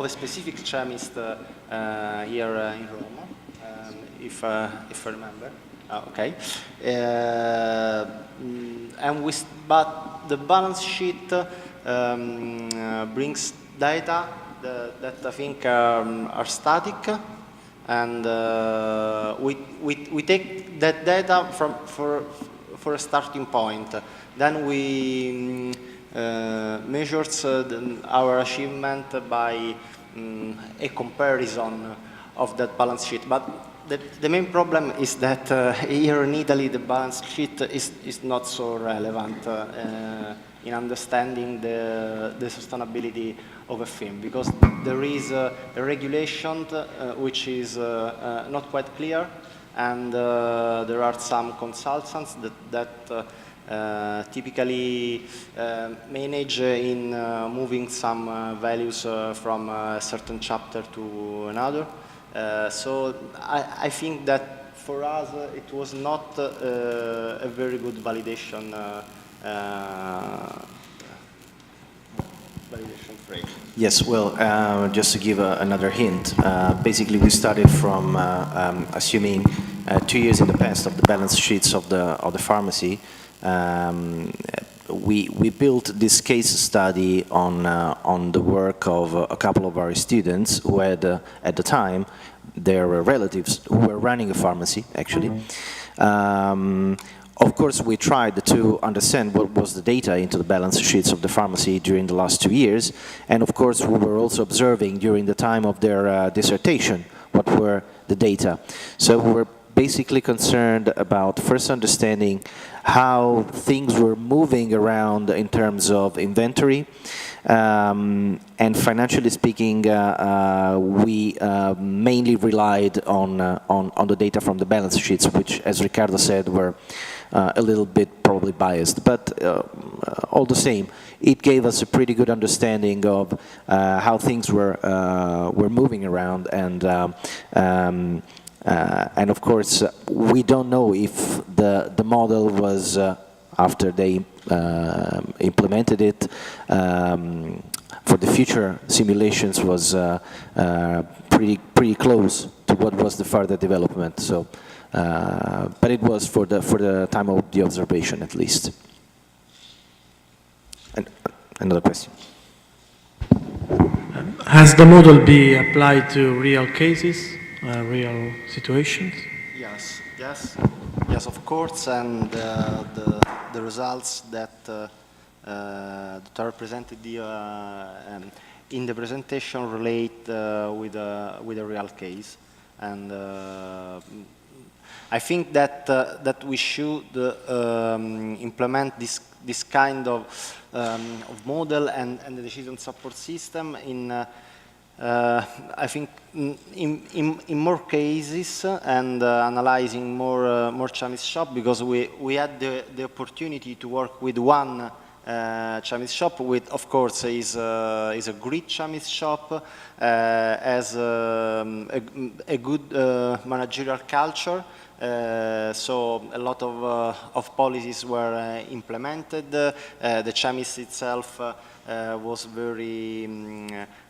a specific chemist here in Rome, if I remember. Okay. But the balance sheet brings data that I think are static, and we take that data for a starting point. Then we measure our achievement by a comparison of that balance sheet. But the main problem is that here in Italy the balance sheet is not so relevant in understanding the sustainability of a film, because there is a regulation which is not quite clear, and there are some consultants that typically manage in moving some values from a certain chapter to another. So I think that for us it was not a very good validation frame. Yes, well, just to give another hint, basically we started from assuming 2 years in the past of the balance sheets of the pharmacy. We built this case study on the work of a couple of our students who had, at the time, their relatives who were running a pharmacy, actually. Of course, we tried to understand what was the data into the balance sheets of the pharmacy during the last 2 years, and of course we were also observing during the time of their dissertation what were the data. So we were basically concerned about first understanding how things were moving around in terms of inventory, and financially speaking, we mainly relied on the data from the balance sheets, which, as Riccardo said, were a little bit probably biased, but all the same, it gave us a pretty good understanding of how things were moving around, and of course, we don't know if the model was, after they implemented it, for the future simulations was pretty close to what was the further development. So, but it was for the time of the observation, at least. And another question. Has the model been applied to real cases? Real situations? Yes, of course, and the results that are presented in the presentation relate with a real case, and I think that we should implement this kind of model and the decision support system in. I think in more cases, and analyzing more chemist shop, because we had the opportunity to work with one chemist shop, with, of course, is a great chemist shop, has a good managerial culture. So a lot of policies were implemented. The chemist itself was very,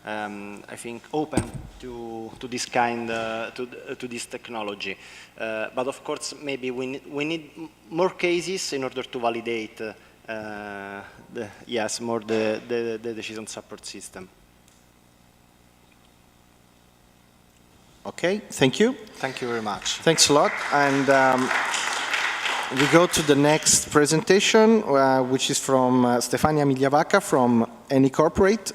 I think, open to this kind, to this technology. But of course, maybe we need more cases in order to validate, the decision support system. Okay, thank you. Thank you very much. Thanks a lot. And we go to the next presentation, which is from Stefania Migliavacca from Eni Corporate.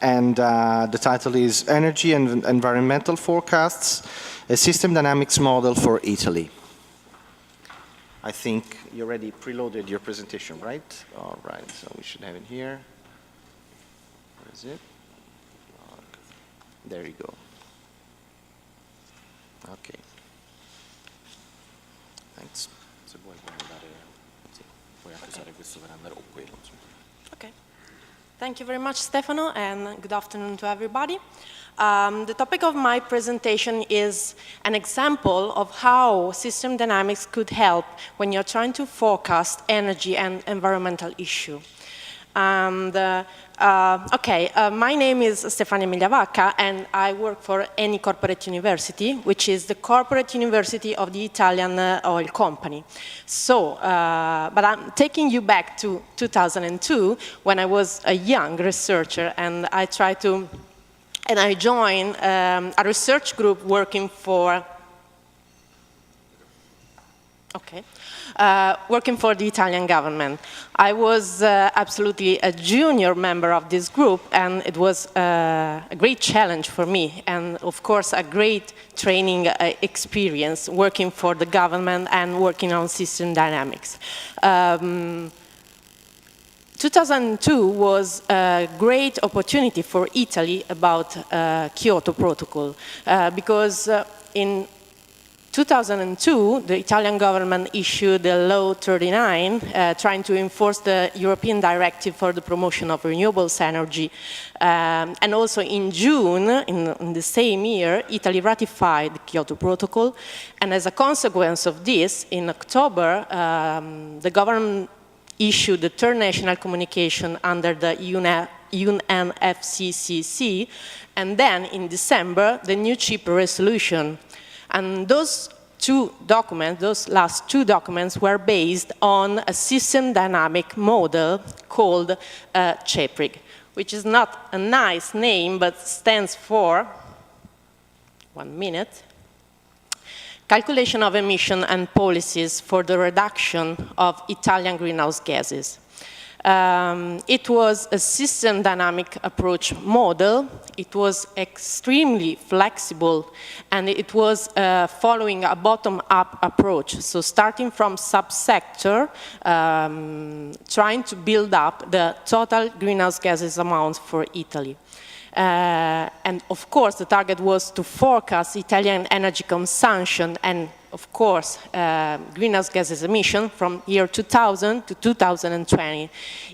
And the title is Energy and Environmental Forecasts, a System Dynamics Model for Italy. I think you already preloaded your presentation, right? All right, so we should have it here. Where is it? There you go. Okay. Thanks. Se vuoi puoi andare, sì, puoi anche usare questo per andare o quello. Okay. Thank you very much, Stefano, and good afternoon to everybody. The topic of my presentation is an example of how system dynamics could help when you're trying to forecast energy and environmental issue. My name is Stefania Migliavacca, and I work for Eni Corporate University, which is the corporate university of the Italian oil company. So, but I'm taking you back to 2002, when I was a young researcher, and I joined a research group working for working for the Italian government. I was absolutely a junior member of this group, and it was a great challenge for me, and of course a great training experience working for the government and working on system dynamics. 2002 was a great opportunity for Italy about Kyoto Protocol, because in 2002, the Italian government issued a Law 39 trying to enforce the European Directive for the Promotion of Renewables Energy. And also in June, in the same year, Italy ratified the Kyoto Protocol. And as a consequence of this, in October, the government issued the third national communication under the UNFCCC. And then in December, the new CHIP resolution. And those last two documents were based on a system dynamic model called CHEPRIG, which is not a nice name, but stands for, 1 minute, Calculation of Emission and Policies for the Reduction of Italian Greenhouse Gases. It was a system dynamic approach model. It was extremely flexible, and it was following a bottom-up approach. So starting from subsector, trying to build up the total greenhouse gases amount for Italy. And of course, the target was to forecast Italian energy consumption and, of course, greenhouse gases emission from year 2000 to 2020,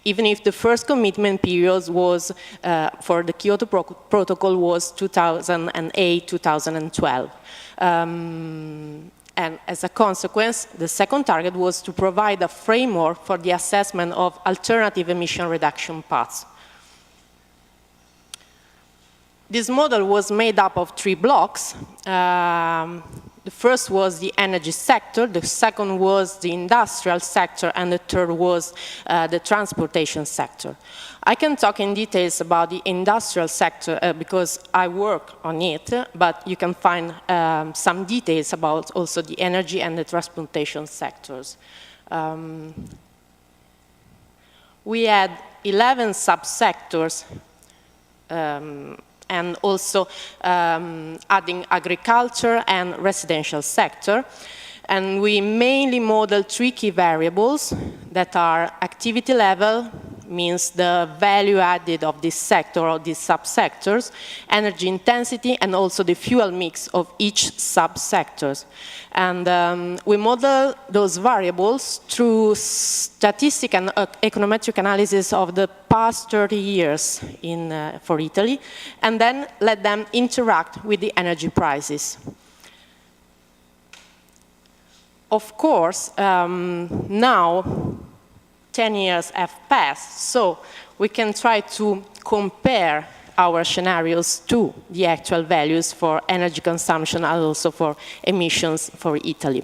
even if the first commitment period was, for the Kyoto Protocol was 2008-2012. And as a consequence, the second target was to provide a framework for the assessment of alternative emission reduction paths. This model was made up of 3 blocks. The first was the energy sector, the second was the industrial sector, and the third was the transportation sector. I can talk in details about the industrial sector because I work on it, but you can find some details about also the energy and the transportation sectors. We had 11 subsectors, and also adding agriculture and residential sector. And we mainly model 3 key variables that are activity level, means the value added of this sector or these subsectors, energy intensity, and also the fuel mix of each subsectors. And we model those variables through statistic and econometric analysis of the past 30 years for Italy, and then let them interact with the energy prices. Of course, now 10 years have passed, so we can try to compare our scenarios to the actual values for energy consumption and also for emissions for Italy.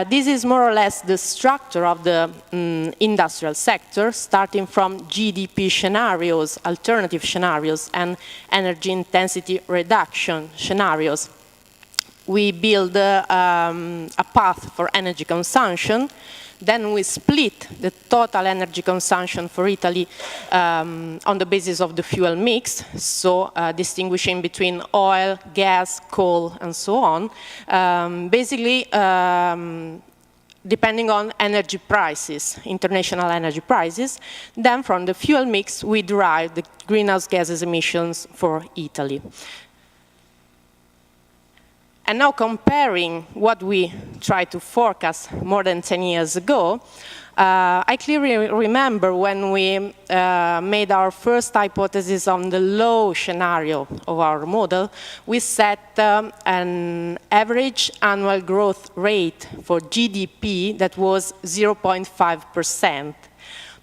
This is more or less the structure of the industrial sector, starting from GDP scenarios, alternative scenarios, and energy intensity reduction scenarios. We build a path for energy consumption. Then we split the total energy consumption for Italy on the basis of the fuel mix, so distinguishing between oil, gas, coal, and so on. Basically, depending on energy prices, international energy prices. Then from the fuel mix, we derive the greenhouse gases emissions for Italy. And now comparing what we tried to forecast more than 10 years ago, I clearly remember when we made our first hypothesis on the low scenario of our model, we set an average annual growth rate for GDP that was 0.5%.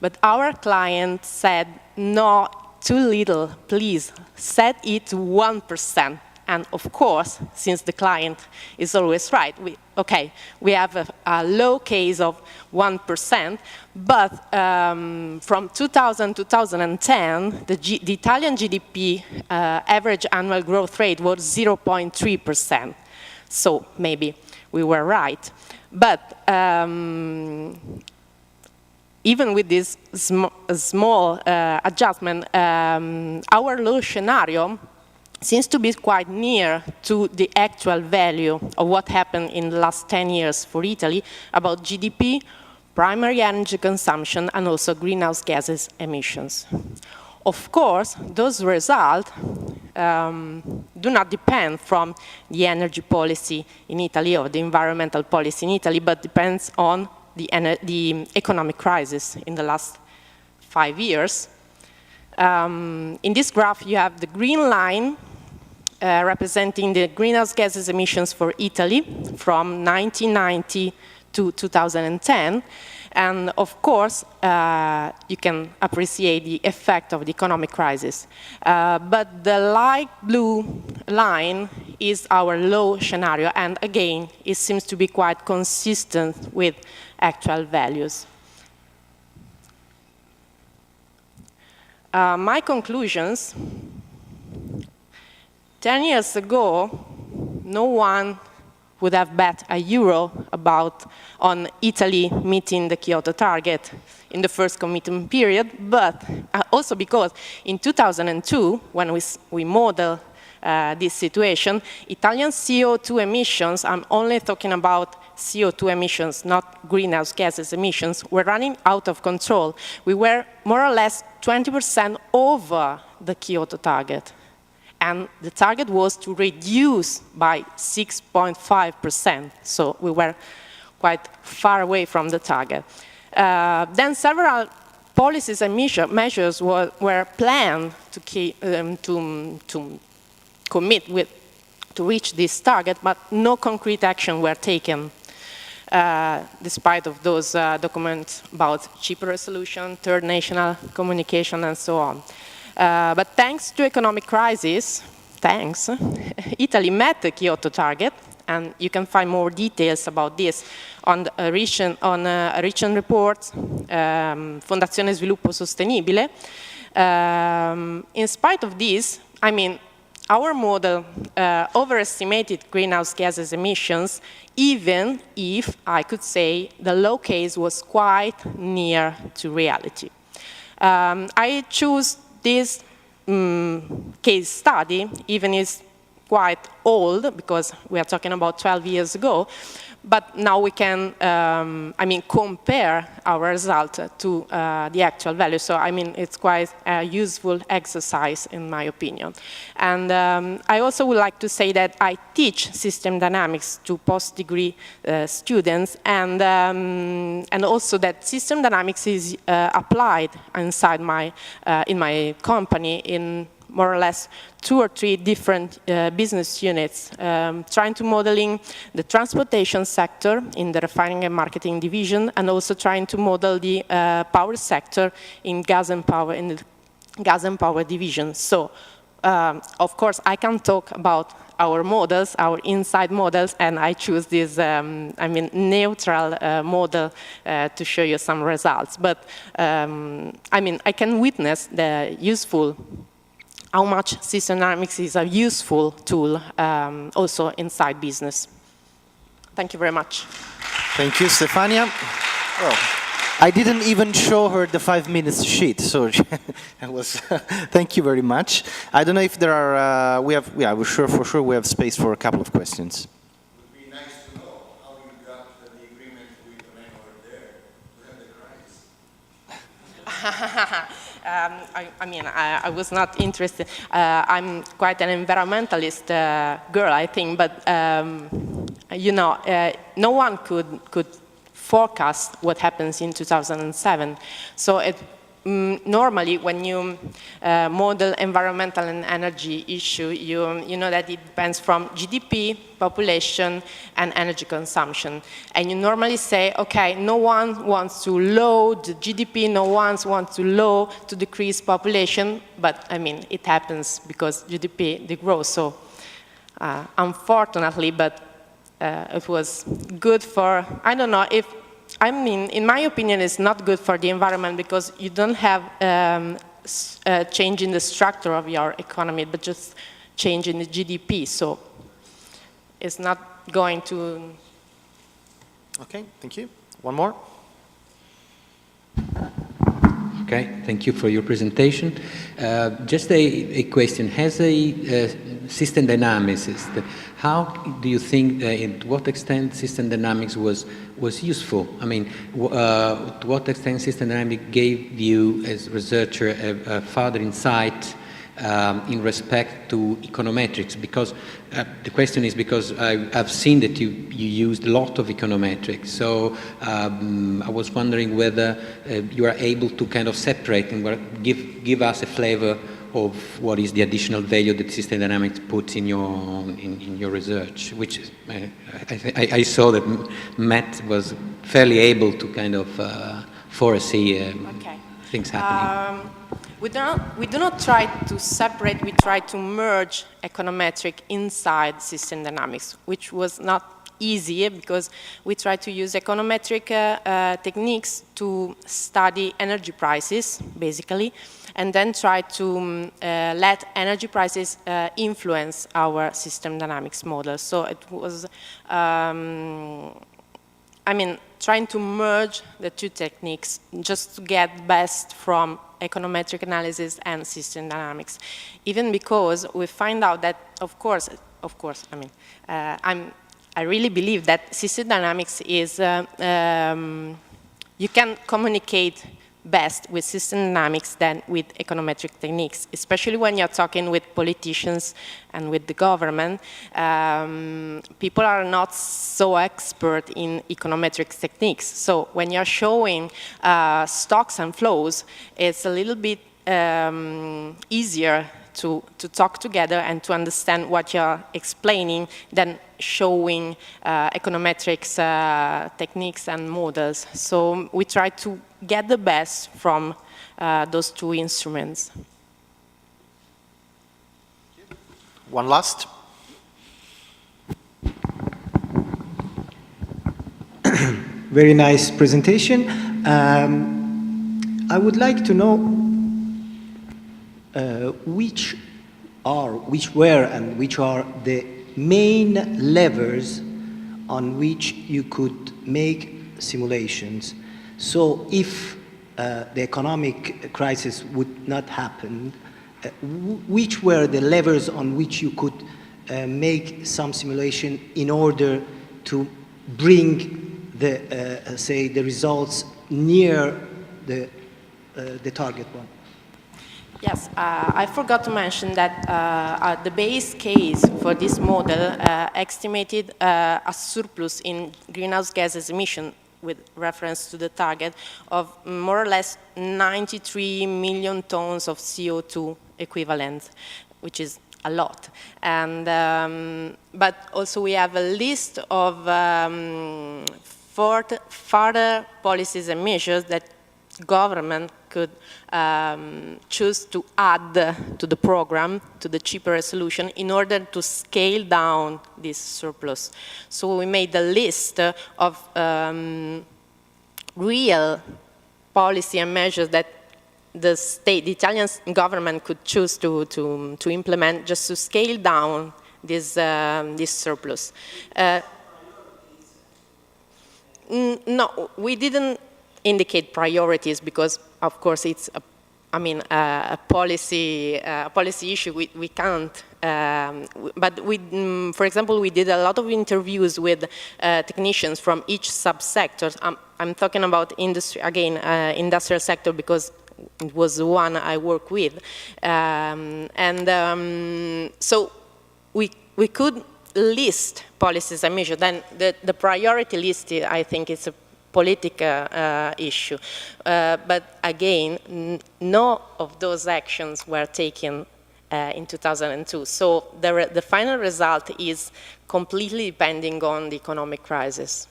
But our client said, no, too little, please set it to 1%. And of course, since the client is always right, we have a low case of 1%, but from 2000 to 2010, the Italian GDP average annual growth rate was 0.3%. So maybe we were right. But even with this small adjustment, our low scenario seems to be quite near to the actual value of what happened in the last 10 years for Italy about GDP, primary energy consumption, and also greenhouse gases emissions. Of course, those results do not depend from the energy policy in Italy or the environmental policy in Italy, but depends on the economic crisis in the last 5 years. In this graph, you have the green line representing the greenhouse gases emissions for Italy from 1990 to 2010. And of course, you can appreciate the effect of the economic crisis. But the light blue line is our low scenario, and again, it seems to be quite consistent with actual values. My conclusions: 10 years ago, no one would have bet €1 on Italy meeting the Kyoto target in the first commitment period, but also because in 2002, when we modeled this situation, Italian CO2 emissions, I'm only talking about CO2 emissions, not greenhouse gases emissions, were running out of control. We were more or less 20% over the Kyoto target. And the target was to reduce by 6.5%, so we were quite far away from the target. Then several policies and measures were planned to commit to reach this target, but no concrete action were taken, despite of those documents about cheaper resolution, third national communication, and so on. But thanks to economic crisis, Italy met the Kyoto target, and you can find more details about this on a recent report, Fondazione Sviluppo Sostenibile. In spite of this, I mean, our model overestimated greenhouse gases emissions, even if, I could say, the low case was quite near to reality. I choose this case study, even is quite old, because we are talking about 12 years ago, but now we can, compare our result to the actual value. So, it's quite a useful exercise, in my opinion. And I also would like to say that I teach system dynamics to post-degree students, and also that system dynamics is applied inside in my company in more or less 2 or 3 different business units, trying to modeling the transportation sector in the refining and marketing division, and also trying to model the power sector in gas and power division. So, of course, I can talk about our models, our inside models, and I choose this, neutral model to show you some results. But, I can witness the how much system dynamics is a useful tool also inside business. Thank you very much. Thank you, Stefania. Oh, I didn't even show her the 5 minutes sheet, so thank you very much. I don't know if there are, we're for sure we have space for a couple of questions. It would be nice to know how you got the agreement with the man over there to have the crisis. I was not interested. I'm quite an environmentalist girl, I think, but no one could forecast what happens in 2007. So normally when you model environmental and energy issue, you know that it depends from GDP, population, and energy consumption. And you normally say, okay, no one wants to load the GDP, no one wants to decrease population, but I mean, it happens because GDP, they grow, so unfortunately, but it was good for, I don't know, I mean, in my opinion, it's not good for the environment because you don't have change in the structure of your economy, but just change in the GDP. So it's not going to... Okay, thank you. One more. Okay, thank you for your presentation. Just a question. Has a system dynamics, how do you think, to what extent system dynamics was useful? I mean, to what extent system dynamics gave you, as a researcher, a further insight in respect to econometrics? Because the question is because I've seen that you used a lot of econometrics. So I was wondering whether you are able to kind of separate and give us a flavor of what is the additional value that system dynamics puts in your research, which I saw that Matt was fairly able to kind of foresee things happening. We do not try to separate, we try to merge econometric inside system dynamics, which was not easy because we try to use econometric techniques to study energy prices, basically, and then try to let energy prices influence our system dynamics model. So it was, I mean, trying to merge the two techniques just to get best from econometric analysis and system dynamics. Even because we find out that, of course, I mean, I really believe that system dynamics is, you can communicate best with system dynamics than with econometric techniques, especially when you're talking with politicians and with the government. People are not so expert in econometric techniques. So when you're showing stocks and flows, it's a little bit easier to talk together and to understand what you're explaining than showing econometrics techniques and models. So we try to get the best from those two instruments. One last. Very nice presentation. I would like to know which were and which are the main levers on which you could make simulations. So if the economic crisis would not happen, which were the levers on which you could make some simulation in order to bring the, say, the results near the target one? Yes, I forgot to mention that the base case for this model estimated a surplus in greenhouse gases emission with reference to the target of more or less 93 million tons of CO2 equivalent, which is a lot. And, but also we have a list of further policies and measures that government could choose to add to the program, to the cheaper solution, in order to scale down this surplus. So we made a list of real policy and measures that the Italian government could choose to implement just to scale down this, this surplus. No, we didn't indicate priorities because, of course, it's a policy issue. We can't. But we, for example, we did a lot of interviews with technicians from each subsector. I'm talking about industry again, industrial sector, because it was the one I work with, so we could list policies and measures. Then the priority list, I think, is political issue. But again, none of those actions were taken in 2002. So the final result is completely depending on the economic crisis.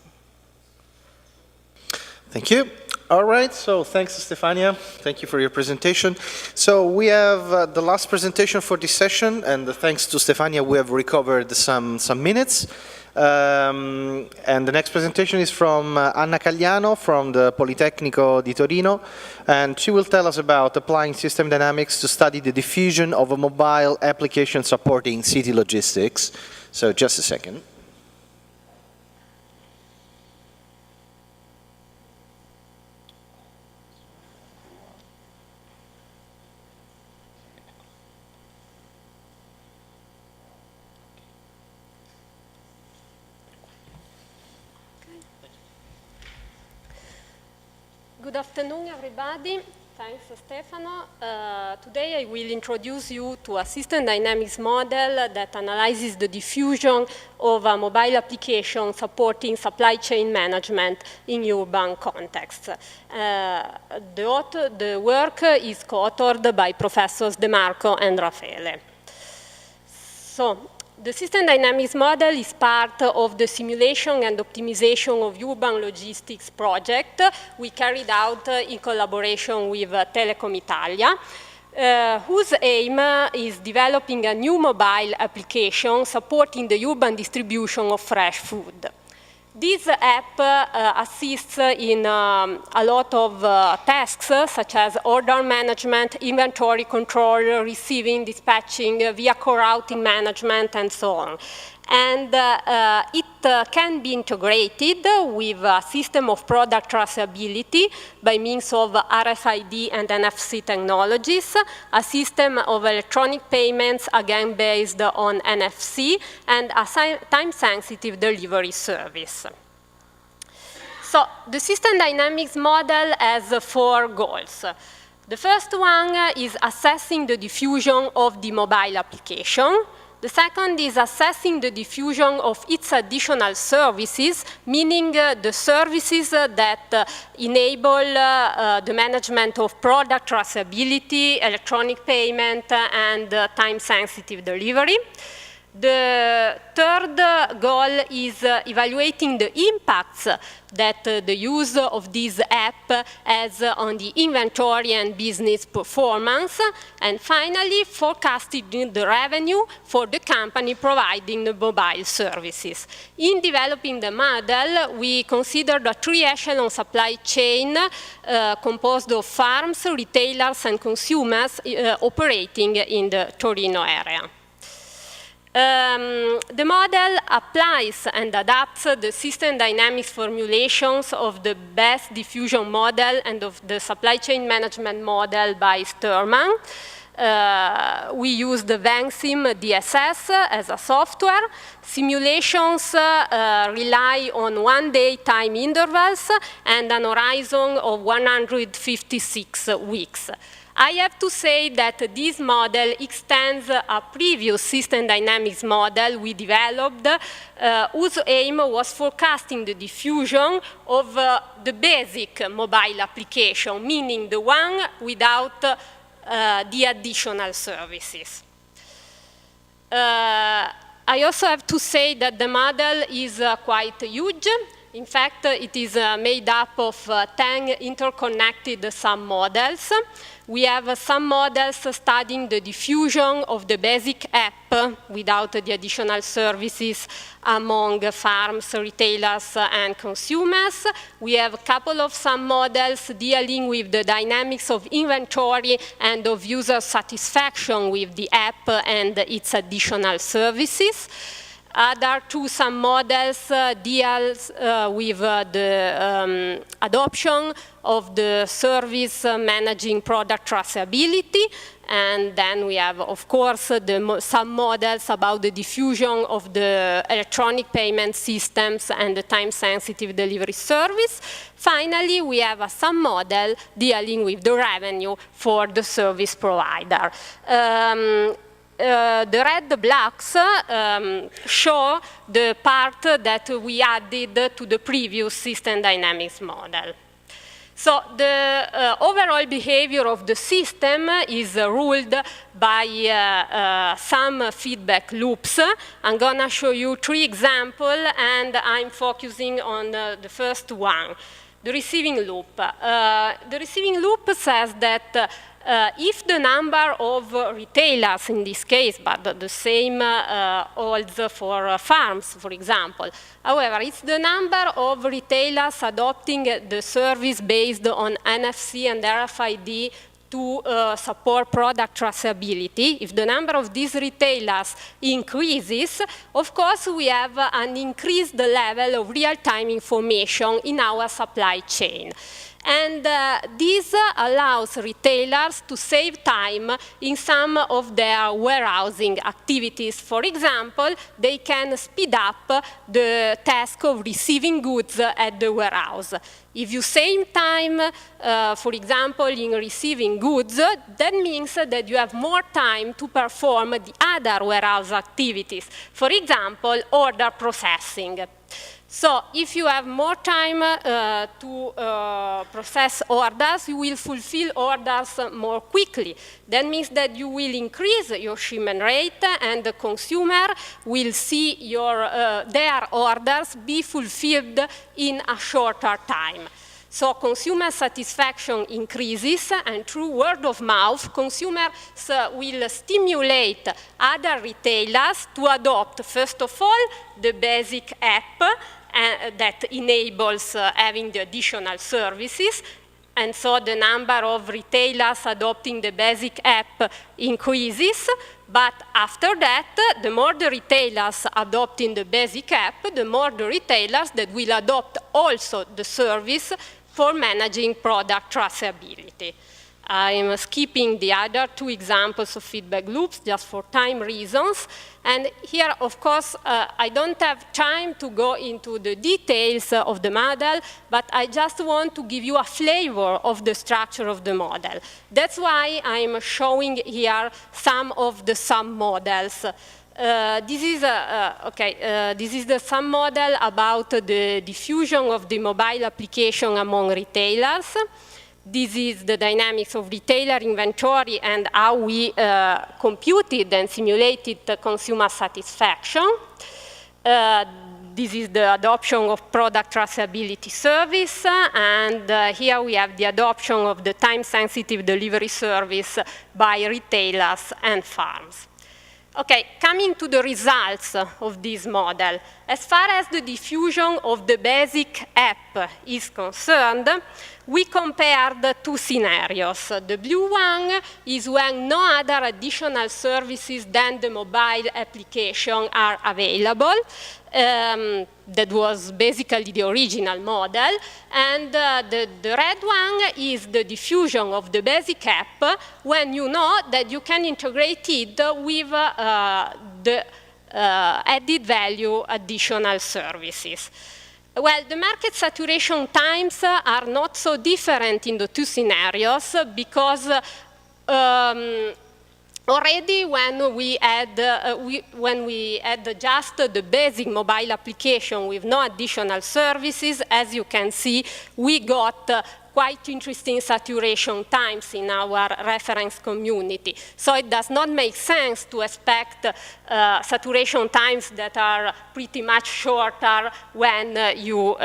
Thank you. All right, so thanks, Stefania. Thank you for your presentation. So we have the last presentation for this session, and thanks to Stefania, we have recovered some minutes. And the next presentation is from Anna Cagliano from the Politecnico di Torino, and she will tell us about applying system dynamics to study the diffusion of a mobile application supporting city logistics. So just a second. Good afternoon, everybody. Thanks, Stefano. Today I will introduce you to a system dynamics model that analyzes the diffusion of a mobile application supporting supply chain management in urban contexts. The work is co-authored by Professors De Marco and Raffaele. So, the system dynamics model is part of the simulation and optimization of urban logistics project we carried out in collaboration with Telecom Italia, whose aim is developing a new mobile application supporting the urban distribution of fresh food. This app assists in a lot of tasks, such as order management, inventory control, receiving, dispatching, vehicle routing management, and so on. And it can be integrated with a system of product traceability by means of RFID and NFC technologies, a system of electronic payments, again based on NFC, and a time-sensitive delivery service. So the system dynamics model has 4 goals. The first one is assessing the diffusion of the mobile application. The second is assessing the diffusion of its additional services, meaning the services that enable the management of product traceability, electronic payment, and time-sensitive delivery. The third goal is evaluating the impacts that the use of this app has on the inventory and business performance. And finally, forecasting the revenue for the company providing the mobile services. In developing the model, we considered a 3-echelon supply chain composed of farms, retailers, and consumers operating in the Torino area. The model applies and adapts the system dynamics formulations of the best diffusion model and of the supply chain management model by Sturman. We use the VenSim DSS as a software. Simulations rely on 1-day time intervals and an horizon of 156 weeks. I have to say that this model extends a previous system dynamics model we developed, whose aim was forecasting the diffusion of the basic mobile application, meaning the one without the additional services. I also have to say that the model is quite huge. In fact, it is made up of 10 interconnected submodels. We have some models studying the diffusion of the basic app without the additional services among farms, retailers, and consumers. We have a couple of submodels dealing with the dynamics of inventory and of user satisfaction with the app and its additional services. Other 2 submodels deals with the adoption of the service managing product traceability. And then we have, of course, some models about the diffusion of the electronic payment systems and the time-sensitive delivery service. Finally, we have a submodel dealing with the revenue for the service provider. the red blocks show the part that we added to the previous system dynamics model. So the overall behavior of the system is ruled by some feedback loops. I'm going to show you 3 examples, and I'm focusing on the first one, the receiving loop. The receiving loop says that if the number of retailers in this case, but the same holds for farms, for example. However, it's the number of retailers adopting the service based on NFC and RFID to support product traceability. If the number of these retailers increases, of course, we have an increased level of real-time information in our supply chain. And this allows retailers to save time in some of their warehousing activities. For example, they can speed up the task of receiving goods at the warehouse. If you save time, for example, in receiving goods, that means that you have more time to perform the other warehouse activities. For example, order processing. So if you have more time to process orders, you will fulfill orders more quickly. That means that you will increase your shipment rate, and the consumer will see their orders be fulfilled in a shorter time. So consumer satisfaction increases, and through word of mouth, consumers will stimulate other retailers to adopt, first of all, the basic app that enables having the additional services. And so the number of retailers adopting the basic app increases. But after that, the more the retailers adopting the basic app, the more the retailers that will adopt also the service for managing product traceability. I'm skipping the other 2 examples of feedback loops just for time reasons. And here, of course, I don't have time to go into the details of the model, but I just want to give you a flavor of the structure of the model. That's why I'm showing here some of the sub-models. This is the sub-model about the diffusion of the mobile application among retailers. This is the dynamics of retailer inventory and how we computed and simulated the consumer satisfaction. This is the adoption of product traceability service, and here we have the adoption of the time-sensitive delivery service by retailers and farms. Okay, coming to the results of this model. As far as the diffusion of the basic app is concerned, we compared 2 scenarios. The blue one is when no other additional services than the mobile application are available. That was basically the original model. And the red one is the diffusion of the basic app when you know that you can integrate it with the added value additional services. Well, the market saturation times are not so different in the 2 scenarios because already when we add just the basic mobile application with no additional services, as you can see, we got quite interesting saturation times in our reference community. So it does not make sense to expect saturation times that are pretty much shorter when you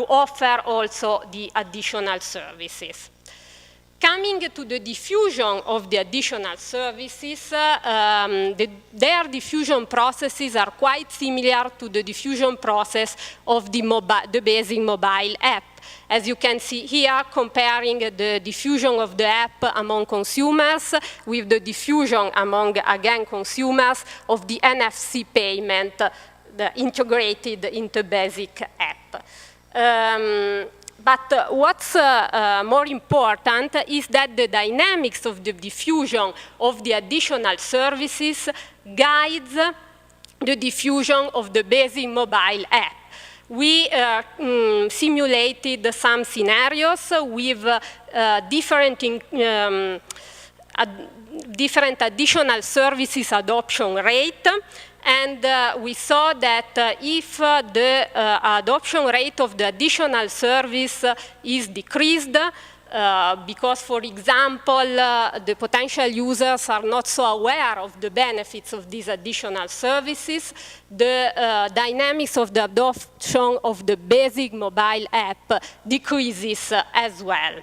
offer also the additional services. Coming to the diffusion of the additional services, their diffusion processes are quite similar to the diffusion process of the basic mobile app. As you can see here, comparing the diffusion of the app among consumers with the diffusion among, again, consumers of the NFC payment integrated into basic app. But what's more important is that the dynamics of the diffusion of the additional services guides the diffusion of the basic mobile app. We simulated some scenarios with different different additional services adoption rate. And we saw that if the adoption rate of the additional service is decreased, because, for example, the potential users are not so aware of the benefits of these additional services, the dynamics of the adoption of the basic mobile app decreases as well.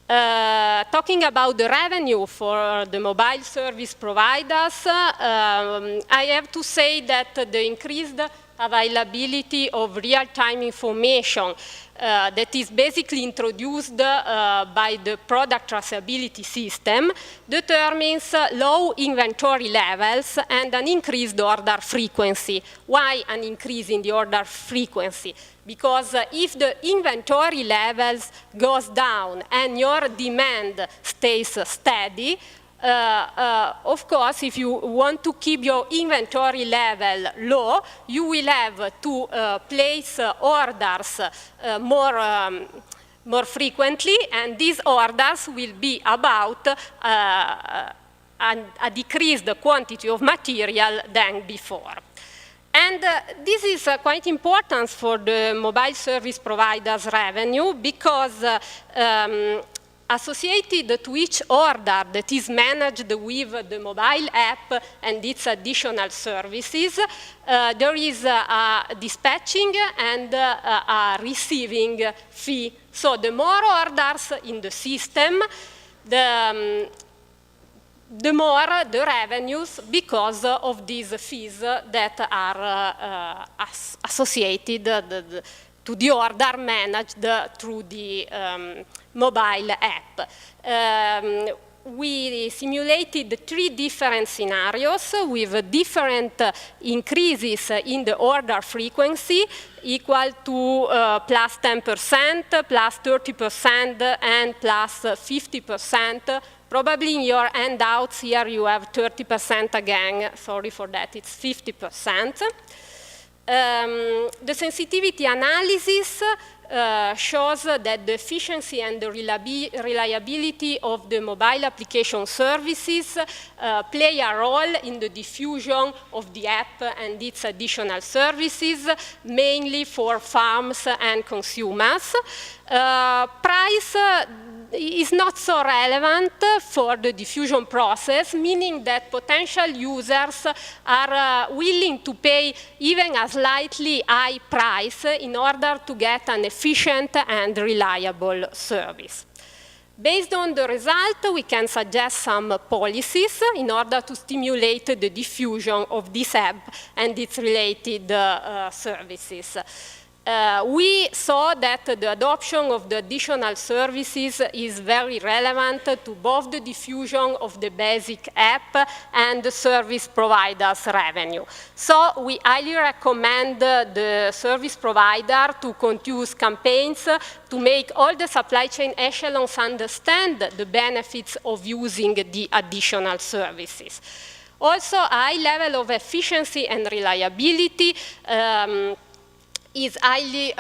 Talking about the revenue for the mobile service providers, I have to say that the increased availability of real-time information that is basically introduced by the product traceability system determines low inventory levels and an increased order frequency. Why an increase in the order frequency? Because if the inventory levels goes down and your demand stays steady, of course, if you want to keep your inventory level low, you will have to place orders more frequently, and these orders will be about a decreased quantity of material than before. And this is quite important for the mobile service providers' revenue because associated to each order that is managed with the mobile app and its additional services, there is a dispatching and a receiving fee. So the more orders in the system, the more the revenues because of these fees that are associated to the order managed through the mobile app. We simulated 3 different scenarios with different increases in the order frequency equal to plus 10%, plus 30%, and plus 50%. Probably in your handouts here you have 30% again. Sorry for that, it's 50%. The sensitivity analysis shows that the efficiency and the reliability of the mobile application services play a role in the diffusion of the app and its additional services, mainly for farms and consumers. Price is not so relevant for the diffusion process, meaning that potential users are willing to pay even a slightly high price in order to get an efficient and reliable service. Based on the result, we can suggest some policies in order to stimulate the diffusion of this app and its related services. We saw that the adoption of the additional services is very relevant to both the diffusion of the basic app and the service provider's revenue. So we highly recommend the service provider to conduct campaigns to make all the supply chain echelons understand the benefits of using the additional services. Also, a high level of efficiency and reliability is highly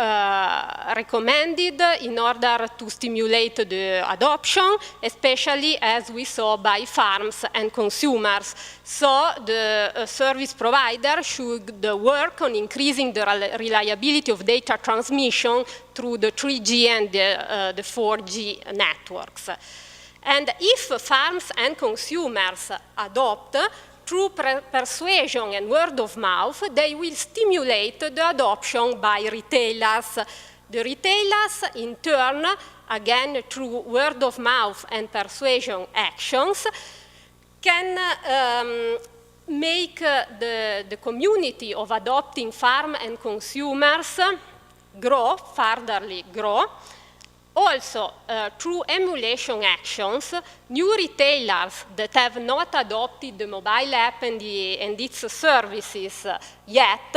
recommended in order to stimulate the adoption, especially as we saw by farms and consumers. So the service provider should work on increasing the reliability of data transmission through the 3G and the 4G networks. And if farms and consumers adopt, through persuasion and word of mouth, they will stimulate the adoption by retailers. The retailers, in turn, again, through word of mouth and persuasion actions, can make the community of adopting farm and consumers grow, furtherly grow. Also, through emulation actions, new retailers that have not adopted the mobile app and its services yet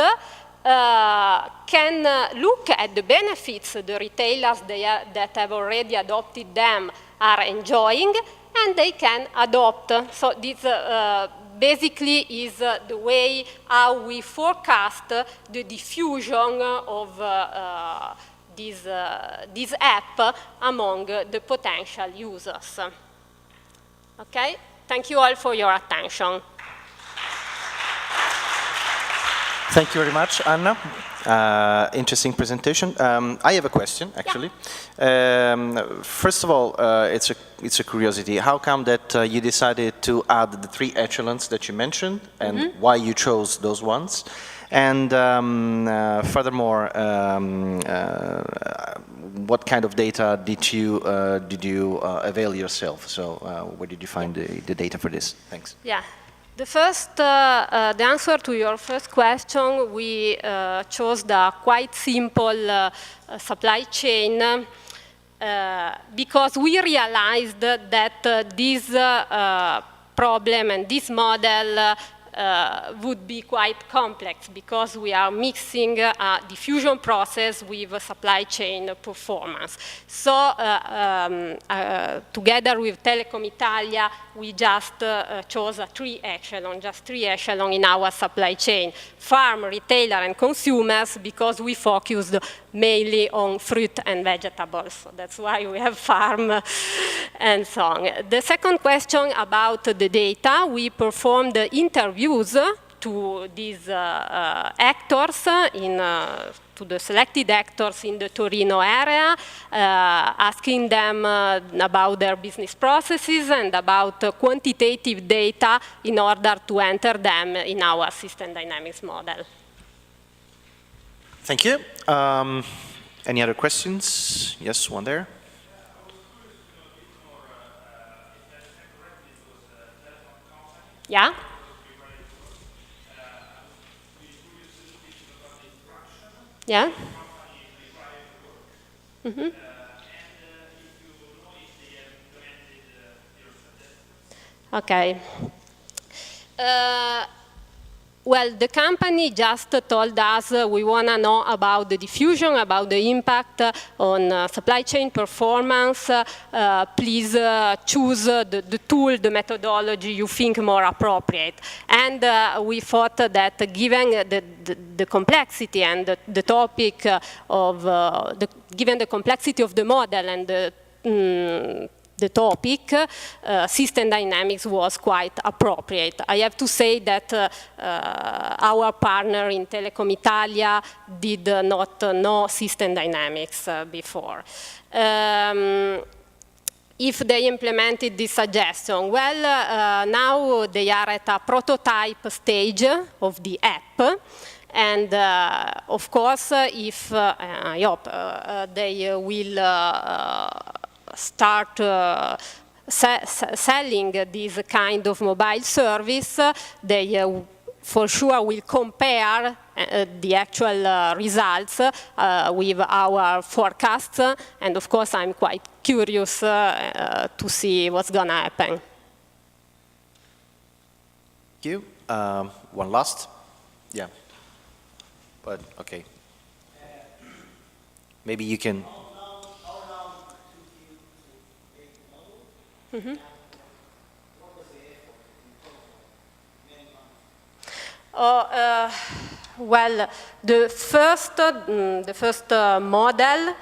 can look at the benefits the retailers that have already adopted them are enjoying, and they can adopt. So this basically is the way how we forecast the diffusion of this app among the potential users. Okay, thank you all for your attention. Thank you very much, Anna. Interesting presentation. I have a question, actually. Yeah. First of all, it's a curiosity. How come that you decided to add the 3 echelons that you mentioned, and why you chose those ones? And furthermore, what kind of data did you avail yourself? So where did you find the data for this? Thanks. Yeah. The answer to your first question, we chose the quite simple supply chain because we realized that this problem and this model would be quite complex because we are mixing a diffusion process with a supply chain performance. So together with Telecom Italia, we just chose a 3 echelon, just 3 echelon in our supply chain: farm, retailer, and consumers, because we focused mainly on fruit and vegetables. So that's why we have farm and so on. The second question about the data, we performed interviews to these actors, to the selected actors in the Torino area, asking them about their business processes and about quantitative data in order to enter them in our system dynamics model. Thank you. Any other questions? Yes, one there. Yeah? Yeah? Mm-hmm. Okay. Well, the company just told us we want to know about the diffusion, about the impact on supply chain performance. Please choose the tool, the methodology you think more appropriate. And we thought that given the complexity and the topic of, given the complexity of the model and the topic, system dynamics was quite appropriate. I have to say that our partner in Telecom Italia did not know system dynamics before. If they implemented this suggestion, well, now they are at a prototype stage of the app. And of course, if I hope they will start selling this kind of mobile service, they for sure will compare the actual results with our forecasts. And of course, I'm quite curious to see what's going to happen. Thank you. One last? Yeah. But, okay. Maybe you can... Mm-hmm. Well, the first model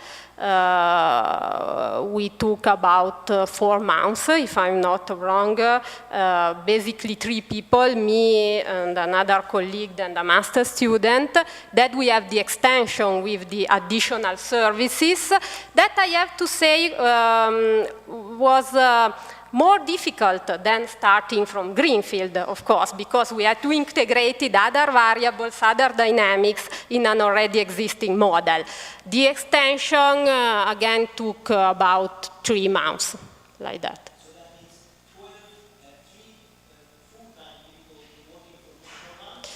we took about 4 months, if I'm not wrong. Basically 3 people, me and another colleague and a master student. That we have the extension with the additional services. That I have to say was more difficult than starting from greenfield, of course, because we had to integrate other variables, other dynamics in an already existing model. The extension, again, took about 3 months, like that. So that means 12, 3 full-time people working for 4 months?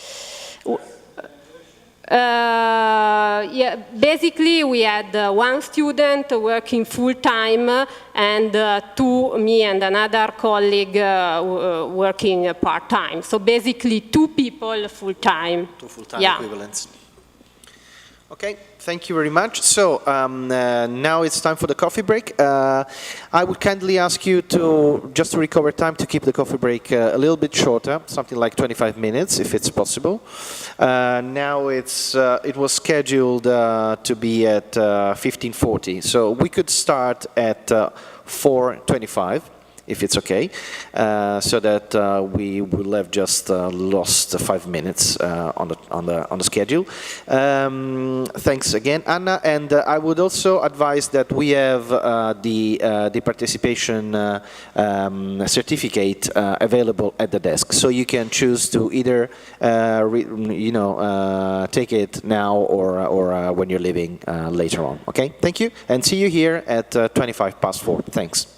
Yeah, basically we had 1 student working full-time and 2, me and another colleague working part-time. So basically 2 people full-time. 2 full-time equivalents. Okay, thank you very much. So now it's time for the coffee break. I would kindly ask you to, just to recover time, to keep the coffee break a little bit shorter, something like 25 minutes, if it's possible. Now it was scheduled to be at 15:40, so we could start at 4:25. if it's okay, so that we will have just lost 5 minutes on the schedule. Thanks again, Anna, and I would also advise that we have the participation certificate available at the desk, so you can choose to either take it now or when you're leaving later on. Okay, thank you, and see you here at 4:25. Thanks.